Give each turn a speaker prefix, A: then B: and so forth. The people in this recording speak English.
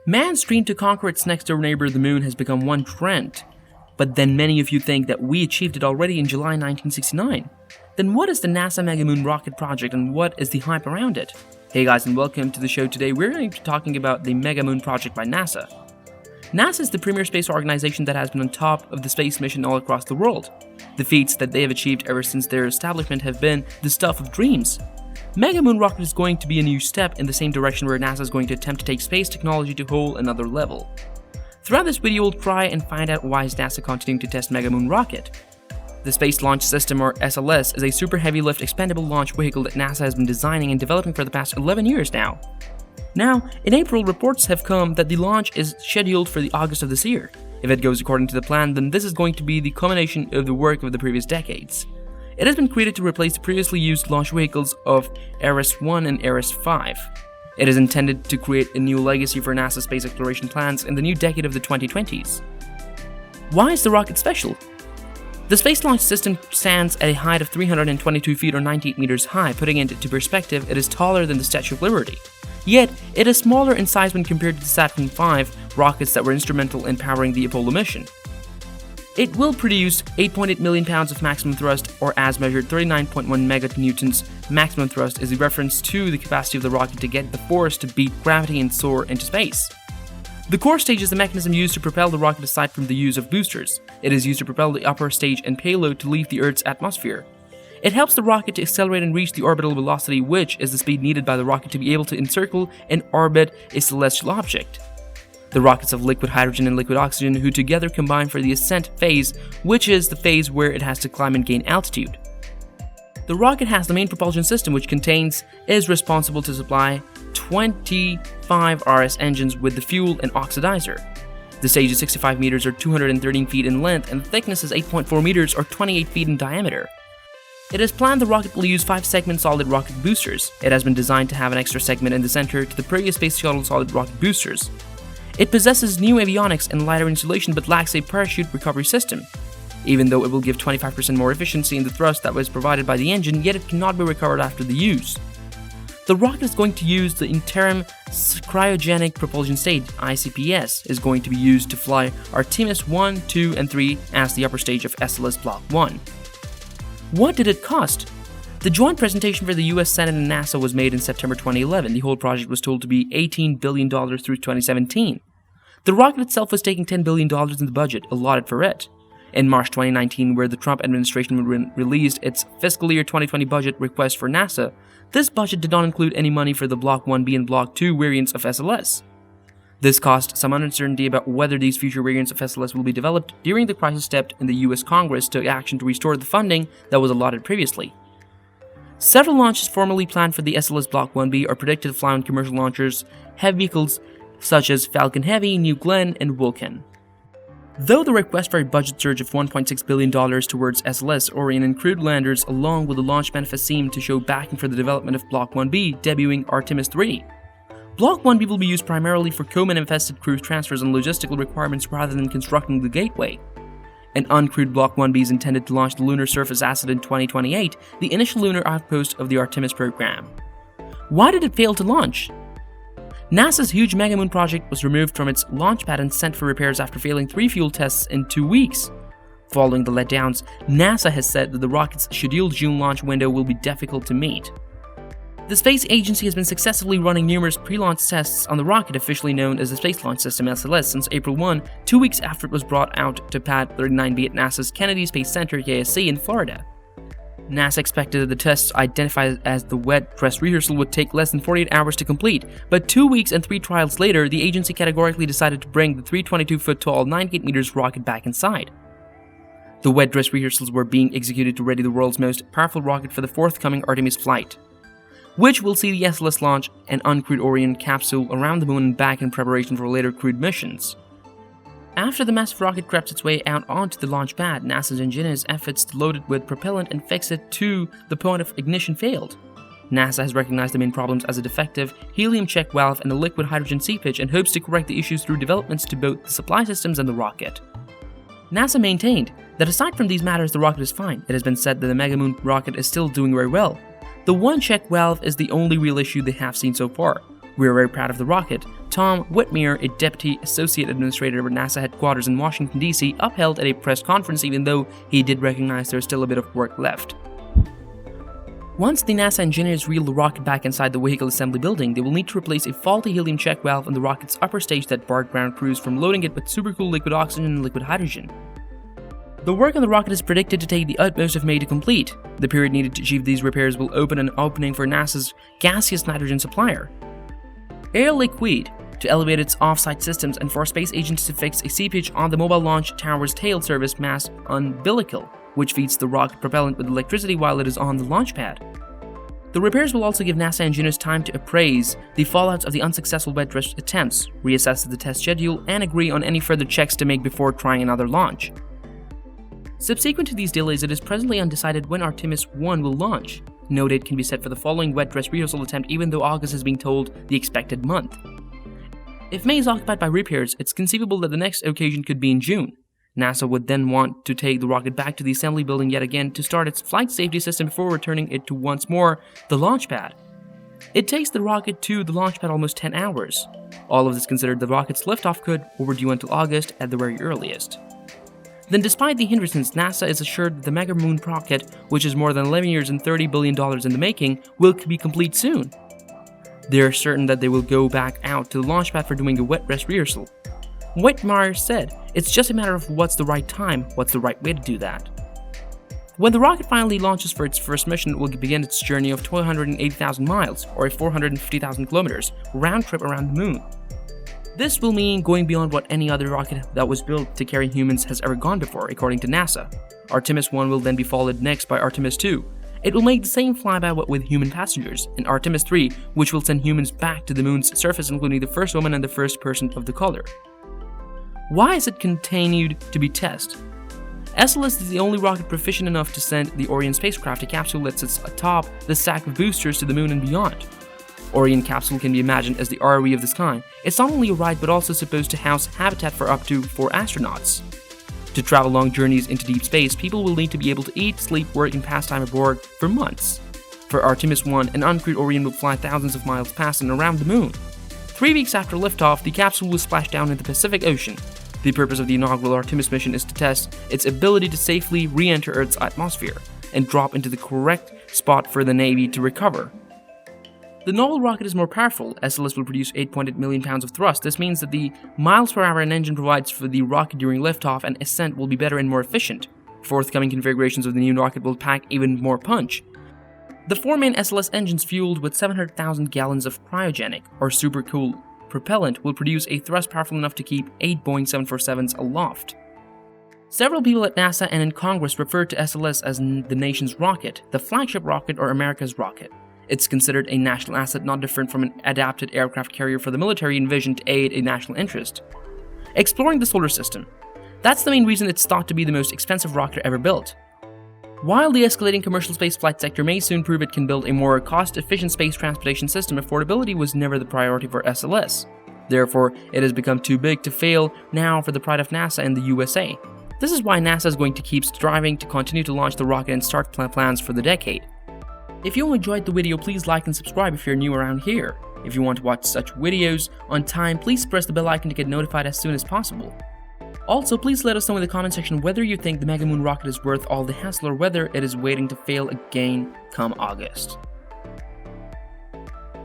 A: Man's dream to conquer its next-door neighbor, the moon, has become one dreamt. But then many of you think that we achieved it already in July 1969. Then what is the NASA Mega Moon rocket project and what is the hype around it? Hey guys, and welcome to the show. Today we're going to be talking about the Mega Moon project by NASA. NASA is the premier space organization that has been on top of the space mission all across the world. The feats that they have achieved ever since their establishment have been the stuff of dreams. Mega Moon rocket is going to be a new step in the same direction where NASA is going to attempt to take space technology to a whole another level. Throughout this video we'll try and find out why is NASA continuing to test Mega Moon rocket. The Space Launch System, or SLS, is a super heavy lift expendable launch vehicle that NASA has been designing and developing for the past 11 years now. Now, in April, reports have come that the launch is scheduled for the August of this year. If it goes according to the plan, then this is going to be the culmination of the work of the previous decades. It has been created to replace the previously used launch vehicles of Ares-1 and Ares-5. It is intended to create a new legacy for NASA space exploration plans in the new decade of the 2020s. Why is the rocket special? The Space Launch System stands at a height of 322 feet or 98 meters high. Putting it into perspective, it is taller than the Statue of Liberty. Yet, it is smaller in size when compared to the Saturn V rockets that were instrumental in powering the Apollo mission. It will produce 8.8 million pounds of maximum thrust, or as measured 39.1 meganewtons. Maximum thrust is a reference to the capacity of the rocket to get the force to beat gravity and soar into space. The core stage is the mechanism used to propel the rocket aside from the use of boosters. It is used to propel the upper stage and payload to leave the Earth's atmosphere. It helps the rocket to accelerate and reach the orbital velocity, which is the speed needed by the rocket to be able to encircle and orbit a celestial object. The rockets have liquid hydrogen and liquid oxygen, who together combine for the ascent phase, which is the phase where it has to climb and gain altitude. The rocket has the main propulsion system, which is responsible to supply 25 RS engines with the fuel and oxidizer. The stage is 65 meters or 213 feet in length, and the thickness is 8.4 meters or 28 feet in diameter. It is planned the rocket will use 5-segment solid rocket boosters. It has been designed to have an extra segment in the center to the previous Space Shuttle solid rocket boosters. It possesses new avionics and lighter insulation but lacks a parachute recovery system. Even though it will give 25% more efficiency in the thrust that was provided by the engine, yet it cannot be recovered after the use. The rocket is going to use the interim cryogenic propulsion stage, ICPS, is going to be used to fly Artemis 1, 2, and 3 as the upper stage of SLS Block 1. What did it cost? The joint presentation for the US Senate and NASA was made in September 2011. The whole project was told to be $18 billion through 2017. The rocket itself was taking $10 billion in the budget allotted for it. In March 2019, where the Trump administration released its fiscal year 2020 budget request for NASA, this budget did not include any money for the Block 1B and Block 2 variants of SLS. This caused some uncertainty about whether these future variants of SLS will be developed during the crisis step in the US Congress took action to restore the funding that was allotted previously. Several launches formerly planned for the SLS Block 1B are predicted to fly on commercial launchers, heavy vehicles such as Falcon Heavy, New Glenn, and Vulcan. Though the request for a budget surge of $1.6 billion towards SLS, Orion, and crewed landers along with the launch benefits seem to show backing for the development of Block 1B, debuting Artemis 3. Block 1B will be used primarily for co-manifested crew transfers and logistical requirements rather than constructing the gateway. An uncrewed Block 1B is intended to launch the lunar surface asset in 2028, the initial lunar outpost of the Artemis program. Why did it fail to launch? NASA's huge Mega Moon project was removed from its launch pad and sent for repairs after failing 3 fuel tests in 2 weeks. Following the letdowns, NASA has said that the rocket's scheduled June launch window will be difficult to meet. The space agency has been successfully running numerous pre-launch tests on the rocket, officially known as the Space Launch System (SLS), since April 1, 2 weeks after it was brought out to Pad 39B at NASA's Kennedy Space Center (KSC) in Florida. NASA expected that the tests, identified as the wet dress rehearsal, would take less than 48 hours to complete, but 2 weeks and 3 trials later, the agency categorically decided to bring the 322-foot-tall 98 meters rocket back inside. The wet dress rehearsals were being executed to ready the world's most powerful rocket for the forthcoming Artemis flight, which will see the SLS launch an uncrewed Orion capsule around the moon and back in preparation for later crewed missions. After the massive rocket crept its way out onto the launch pad, NASA's ingenious efforts to load it with propellant and fix it to the point of ignition failed. NASA has recognized the main problems as a defective helium check valve and a liquid hydrogen seepage and hopes to correct the issues through developments to both the supply systems and the rocket. NASA maintained that aside from these matters, the rocket is fine. It has been said that the Mega Moon rocket is still doing very well. The one check valve is the only real issue they have seen so far. We are very proud of the rocket, Tom Whitmire, a deputy associate administrator at NASA headquarters in Washington, D.C., upheld at a press conference, even though he did recognize there's still a bit of work left. Once the NASA engineers reel the rocket back inside the vehicle assembly building, they will need to replace a faulty helium check valve on the rocket's upper stage that barred ground crews from loading it with supercooled liquid oxygen and liquid hydrogen. The work on the rocket is predicted to take the utmost of May to complete. The period needed to achieve these repairs will open an opening for NASA's gaseous nitrogen supplier, Air Liquide, to elevate its off-site systems and for space agencies to fix a seepage on the mobile launch tower's tail service mast umbilical, which feeds the rocket propellant with electricity while it is on the launch pad. The repairs will also give NASA engineers time to appraise the fallouts of the unsuccessful wet dress attempts, reassess the test schedule, and agree on any further checks to make before trying another launch. Subsequent to these delays, it is presently undecided when Artemis 1 will launch. No date can be set for the following wet dress rehearsal attempt, even though August is being told the expected month. If May is occupied by repairs, it's conceivable that the next occasion could be in June. NASA would then want to take the rocket back to the assembly building yet again to start its flight safety system before returning it to once more the launch pad. It takes the rocket to the launch pad almost 10 hours. All of this considered, the rocket's liftoff could overdue until August at the very earliest. Then, despite the hindrances, NASA is assured that the Mega Moon rocket, which is more than 11 years and $30 billion in the making, will be complete soon. They are certain that they will go back out to the launch pad for doing a wet dress rehearsal. Whitmire said, "It's just a matter of what's the right time, what's the right way to do that." When the rocket finally launches for its first mission, it will begin its journey of 280,000 miles, or 450,000 kilometers, round trip around the moon. This will mean going beyond what any other rocket that was built to carry humans has ever gone before, according to NASA. Artemis 1 will then be followed next by Artemis 2. It will make the same flyby but with human passengers, and Artemis 3, which will send humans back to the moon's surface, including the first woman and the first person of the color. Why is it continued to be tested? SLS is the only rocket proficient enough to send the Orion spacecraft, a capsule that sits atop the stack of boosters to the moon and beyond. Orion capsule can be imagined as the ROV of the sky. It's not only a ride but also supposed to house habitat for up to 4 astronauts. To travel long journeys into deep space, people will need to be able to eat, sleep, work, and pass time aboard for months. For Artemis 1, an uncrewed Orion will fly thousands of miles past and around the moon. 3 weeks after liftoff, the capsule will splash down in the Pacific Ocean. The purpose of the inaugural Artemis mission is to test its ability to safely re-enter Earth's atmosphere and drop into the correct spot for the Navy to recover. The novel rocket is more powerful. SLS will produce 8.8 million pounds of thrust. This means that the miles per hour an engine provides for the rocket during liftoff and ascent will be better and more efficient. Forthcoming configurations of the new rocket will pack even more punch. The 4 main SLS engines fueled with 700,000 gallons of cryogenic, or supercooled propellant, will produce a thrust powerful enough to keep 8 Boeing 747s aloft. Several people at NASA and in Congress refer to SLS as the nation's rocket, the flagship rocket, or America's rocket. It's considered a national asset, not different from an adapted aircraft carrier for the military envisioned to aid a national interest. Exploring the solar system. That's the main reason it's thought to be the most expensive rocket ever built. While the escalating commercial spaceflight sector may soon prove it can build a more cost-efficient space transportation system, affordability was never the priority for SLS. Therefore, it has become too big to fail now for the pride of NASA and the USA. This is why NASA is going to keep striving to continue to launch the rocket and start plans for the decade. If you enjoyed the video, please like and subscribe if you're new around here. If you want to watch such videos on time, please press the bell icon to get notified as soon as possible. Also, please let us know in the comment section whether you think the Mega Moon rocket is worth all the hassle or whether it is waiting to fail again come August.